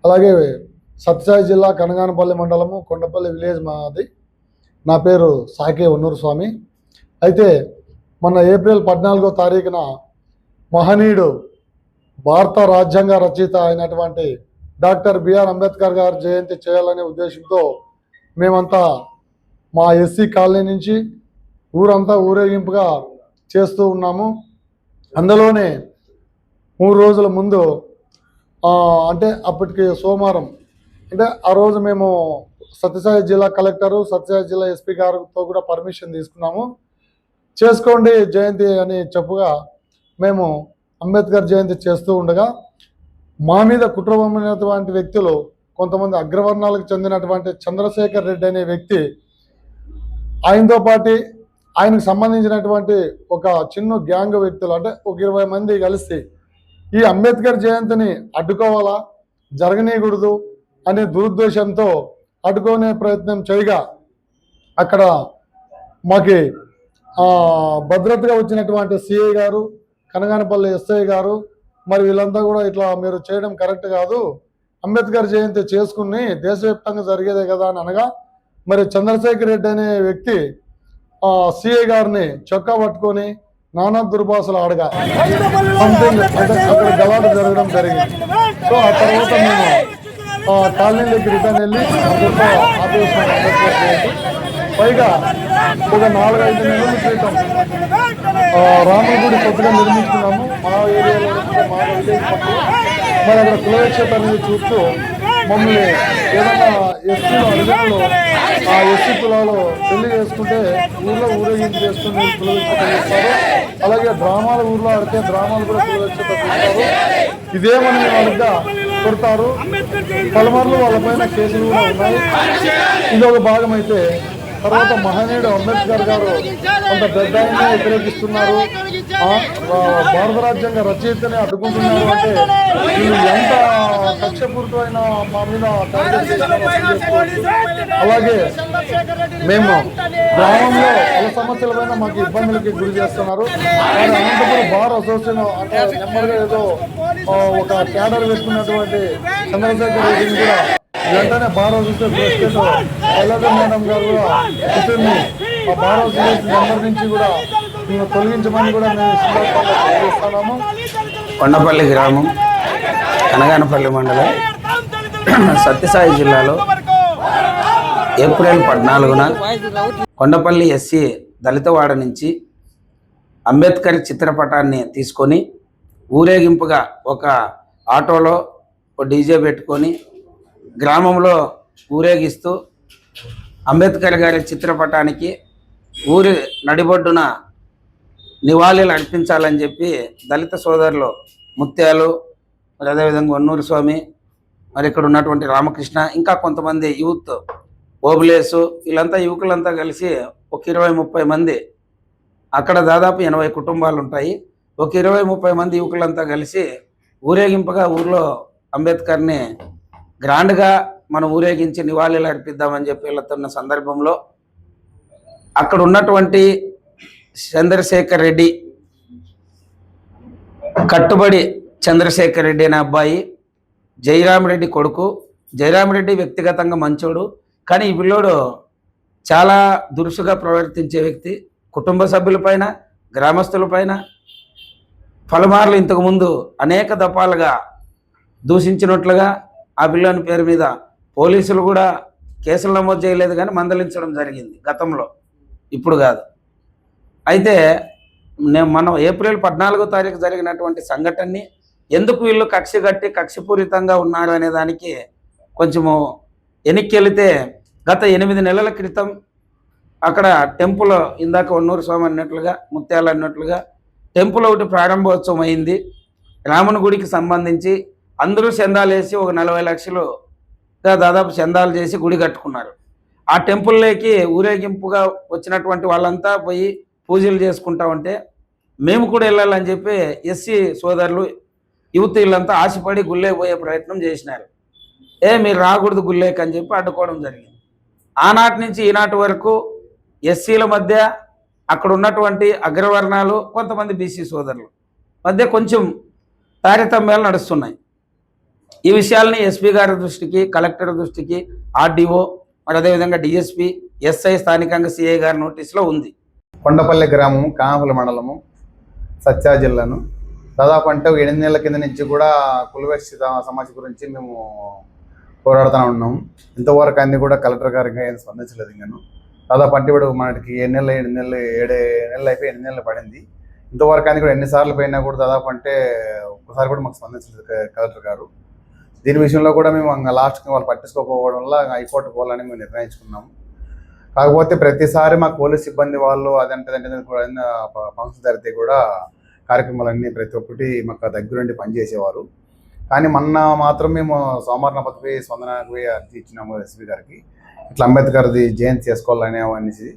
అలాగే సత్యసాయి జిల్లా కనగానపల్లి మండలము కొండపల్లి విలేజ్ మాది. నా పేరు సాకే ఒన్నూరు స్వామి. అయితే మొన్న ఏప్రిల్ 14వ తారీఖున మహనీయుడు భారత రాజ్యాంగ రచయిత అయినటువంటి డాక్టర్ బిఆర్ అంబేద్కర్ గారి జయంతి చేయాలనే ఉద్దేశంతో మేమంతా మా ఎస్సీ కాలనీ నుంచి ఊరంతా ఊరేగింపుగా చేస్తూ ఉన్నాము. అందులోనే 3 రోజుల ముందు అంటే అప్పటికి సోమవారం, అంటే ఆ రోజు మేము సత్యసాయి జిల్లా కలెక్టరు, సత్యసాయి జిల్లా ఎస్పీ గారితో కూడా పర్మిషన్ తీసుకున్నాము. చేసుకోండి జయంతి అని చెప్పుగా మేము అంబేద్కర్ జయంతి చేస్తూ ఉండగా మా మీద కుట్రమైనటువంటి వ్యక్తులు, కొంతమంది అగ్రవర్ణాలకు చెందినటువంటి చంద్రశేఖర్ రెడ్డి అనే వ్యక్తి, ఆయనతో పాటు ఆయనకు సంబంధించినటువంటి ఒక చిన్న గ్యాంగ్ వ్యక్తులు, అంటే ఒక 20 మంది కలిసి ఈ అంబేద్కర్ జయంతిని అడ్డుకోవాలా, జరగనీయకూడదు అనే దురుద్దేశంతో అడ్డుకునే ప్రయత్నం చేయగా అక్కడ మాకి భద్రతగా వచ్చినటువంటి సిఐ గారు, కనగానపల్లి ఎస్ఐ గారు, మరి వీళ్ళంతా కూడా ఇట్లా మీరు చేయడం కరెక్ట్ కాదు, అంబేద్కర్ జయంతి చేసుకుని దేశవ్యాప్తంగా జరిగేదే కదా అని అనగా, మరి చంద్రశేఖర్ రెడ్డి అనే వ్యక్తి సిఐ గారిని చొక్కా పట్టుకొని నానా దుర్భాషలు ఆడగా సంథింగ్ అక్కడ గలాట జరగడం జరిగింది. సో ఆ తర్వాత మేము కాలనీలోకి రిటర్న్ వెళ్ళి ఆపేసిన. పైగా ఒక 4-5 నెలల క్రితం రాముల గుడి కొత్తగా నిర్మించుకున్నాము మా ఏరియాలో, మా విలేజ్ పక్కన. మరి అక్కడ కులవేక్షత అనేది చూస్తూ మమ్మల్ని ఏదైనా ఎస్సీలో అడిగినలో ఆ ఎస్సీ కులాలు పెళ్లి చేసుకుంటే ఊళ్ళో ఊరేగింపు చేసుకుని కులవేక్షత చేస్తారు. అలాగే డ్రామాలు ఊళ్ళో ఆడితే డ్రామాలు కూడా కులవేక్షత చేస్తారు. ఇదేమని మేము అడిగా కొడతారు. పలుమార్లు వాళ్ళపైన కేసులు కూడా ఉన్నాయి. ఇది ఒక భాగం అయితే, తర్వాత మహనీయుడు అంబేద్కర్ గారు కొంత పెద్ద ఆయన్ని వ్యతిరేకిస్తున్నారు, భారత రాజ్యాంగ రచయితని అడ్డుకుంటున్నారు. అంటే వీళ్ళు ఎంత కక్షపూరితమైన మా మీద టార్గెట్ చేస్తున్నారు. అలాగే మేము గ్రామంలో పలు సమస్యలపైన మాకు ఇబ్బందులకి గురి చేస్తున్నారు. కానీ అనంతపురం బార్ అసోసియేషన్ అంటే నెంబర్గా ఏదో ఒక క్యాడర్ వేసుకున్నటువంటి చంద్రశేఖర్ రెడ్డిని కూడా వెంటనే bar association president Sailaja madam గారు కూడా కూర్చుని ఆ బార్ అసోసియేషన్ నెంబర్ నుంచి కూడా తొలగించమని కూడా మేము చేస్తున్నాము. కొండపల్లి గ్రామం, కనగానపల్లి మండలం, సత్యసాయి జిల్లాలో ఏప్రిల్ 14న కొండపల్లి ఎస్సీ దళితవాడ నుంచి అంబేద్కర్ చిత్రపటాన్ని తీసుకొని ఊరేగింపుగా ఒక ఆటోలో డీజే పెట్టుకొని గ్రామంలో ఊరేగిస్తూ అంబేద్కర్ గారి చిత్రపటానికి ఊరి నడిబొడ్డున నివాళులు అర్పించాలని చెప్పి దళిత సోదరులు ముత్యాలు, మరి అదేవిధంగా ఒన్నూరు స్వామి, మరి ఇక్కడ ఉన్నటువంటి రామకృష్ణ, ఇంకా కొంతమంది యూత్ ఓబులేసు, వీళ్ళంతా యువకులంతా కలిసి ఒక 20-30 మంది, అక్కడ దాదాపు 80 కుటుంబాలు ఉంటాయి, ఒక 20-30 మంది యువకులంతా కలిసి ఊరేగింపుగా ఊర్లో అంబేద్కర్ని గ్రాండ్గా మనం ఊరేగించి నివాళులు అర్పిద్దామని చెప్పి వెళ్తున్న సందర్భంలో అక్కడ ఉన్నటువంటి చంద్రశేఖర్ రెడ్డి, కట్టుబడి చంద్రశేఖర్ రెడ్డి అనే అబ్బాయి, జయరామరెడ్డి కొడుకు. జయరామరెడ్డి వ్యక్తిగతంగా మంచోడు, కానీ ఈ పిల్లోడు చాలా దురుసుగా ప్రవర్తించే వ్యక్తి. కుటుంబ సభ్యులపైన, గ్రామస్తులపైన పలుమార్లు ఇంతకుముందు అనేక దఫాలుగా దూషించినట్లుగా ఆ పిల్లోని పేరు మీద పోలీసులు కూడా కేసులు నమోదు చేయలేదు, కానీ మందలించడం జరిగింది గతంలో, ఇప్పుడు కాదు. అయితే మనం ఏప్రిల్ 14వ తారీఖు జరిగినటువంటి సంఘటనని ఎందుకు వీళ్ళు కక్షపూరితంగా ఉన్నారు అనే దానికి కొంచెము వెనక్కి వెళితే, గత 8 నెలల క్రితం అక్కడ టెంపుల్, ఇందాక ఒన్నూరు స్వామి అన్నట్లుగా, ముత్యాలు అన్నట్లుగా టెంపుల్ ఒకటి ప్రారంభోత్సవం అయింది. రాముని గుడికి సంబంధించి అందరూ చందాలు వేసి ఒక 40 లక్షలుగా దాదాపు చందాలు చేసి గుడి కట్టుకున్నారు. ఆ టెంపుల్లోకి ఊరేగింపుగా వచ్చినటువంటి వాళ్ళంతా పోయి పూజలు చేసుకుంటా ఉంటే మేము కూడా వెళ్ళాలని చెప్పి ఎస్సీ సోదరులు, యువత వీళ్ళంతా ఆశపడి గుళ్ళే పోయే ప్రయత్నం చేసినారు. మీరు రాకూడదు గుళ్ళేకి అని చెప్పి అడ్డుకోవడం జరిగింది. ఆనాటి నుంచి ఈనాటి వరకు ఎస్సీల మధ్య, అక్కడ ఉన్నటువంటి అగ్రవర్ణాలు, కొంతమంది బీసీ సోదరులు మధ్య కొంచెం తారతమ్యాలు నడుస్తున్నాయి. ఈ విషయాల్ని ఎస్పీ గారి దృష్టికి, కలెక్టర్ దృష్టికి, ఆర్డీఓ మరి అదేవిధంగా డిఎస్పీ, ఎస్ఐ, స్థానికంగా సిఐ గారి నోటీసులో ఉంది. కొండపల్లి గ్రామం, కానపల్లి మండలము, సత్యా జిల్లాను. దాదాపు అంటే 8 నెలల కింద నుంచి కూడా కులవేశ్య సమస్య గురించి మేము పోరాడుతూ ఉన్నాము. ఇంతవరకు అన్ని కూడా కలెక్టర్ గారికి ఏం స్పందించలేదు. ఇంకాను దాదాపు అంటే ఇప్పుడు మనకి 7 నెలలు అయిపోయి 8 నెలలు పడింది. ఇంతవరకు అన్ని కూడా ఎన్నిసార్లు పోయినా కూడా దాదాపు అంటే ఒక్కసారి కూడా మాకు స్పందించలేదు కలెక్టర్ గారు. దీని విషయంలో కూడా మేము లాస్ట్కి వాళ్ళు పట్టించుకోకపోవడం వల్ల హైకోర్టు పోవాలని మేము నిర్ణయించుకున్నాము. కాకపోతే ప్రతిసారి మాకు పోలీస్ సిబ్బంది వాళ్ళు అదంటే ఫంక్షన్ జరిగితే కూడా కార్యక్రమాలన్నీ ప్రతి ఒక్కటి మాకు దగ్గరుండి పనిచేసేవారు. కానీ మొన్న మాత్రం మేము సోమవారం పోయి స్పందనకు పోయి అర్జీ ఇచ్చినాము ఎస్పీ గారికి, ఇట్లా అంబేద్కర్ది జయంతి చేసుకోవాలనే అనేసి.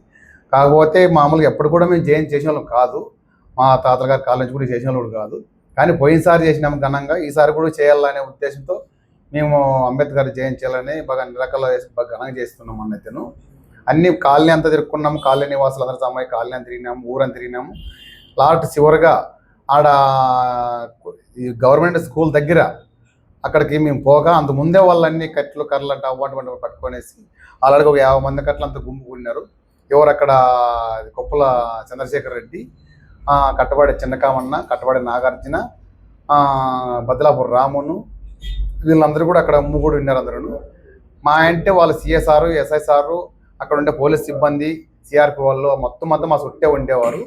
కాకపోతే మామూలుగా ఎప్పుడు కూడా మేము జయంతి చేసిన వాళ్ళం కాదు, మా తాతల గారి కాలేజ్ కూడా చేసిన వాళ్ళు కాదు. కానీ పోయినసారి చేసినాము ఘనంగా, ఈసారి కూడా చేయాలనే ఉద్దేశంతో మేము అంబేద్కర్ జయంతి చేయాలని బాగా అన్ని రకాల బాగా ఘనంగా చేస్తున్నాం. అన్నైతేను అన్ని కాలనీ అంతా తిరుక్కున్నాము, కాలనీ నివాసులు అందరూ అమ్మాయి కాలనీ అంతా తిరిగినాము, ఊరంతా తిరిగినాము. లాస్ట్ చివరిగా ఆడ ఈ గవర్నమెంట్ స్కూల్ దగ్గర అక్కడికి మేము పోగా అంత ముందే వాళ్ళన్నీ కట్లు కర్రలు అంటే అవ్వంటి పట్టుకొనేసి అలాగే ఒక 50 మంది కట్లు అంతా గుమ్ముకున్నారు. ఎవరు అక్కడ కొప్పుల చంద్రశేఖర్ రెడ్డి, కట్టబాడి చిన్నకామన్న, కట్టబాడి నాగార్జున, బదలాపూర్ రామును, వీళ్ళందరూ కూడా అక్కడ ముగ్గురు ఉన్నారు. అందరూ మా అంటే వాళ్ళు సిఎస్ఆర్, ఎస్ఐసార్, అక్కడ ఉండే పోలీస్ సిబ్బంది, సిఆర్పి వాళ్ళు మొత్తం అంతా మా చుట్టే ఉండేవారు.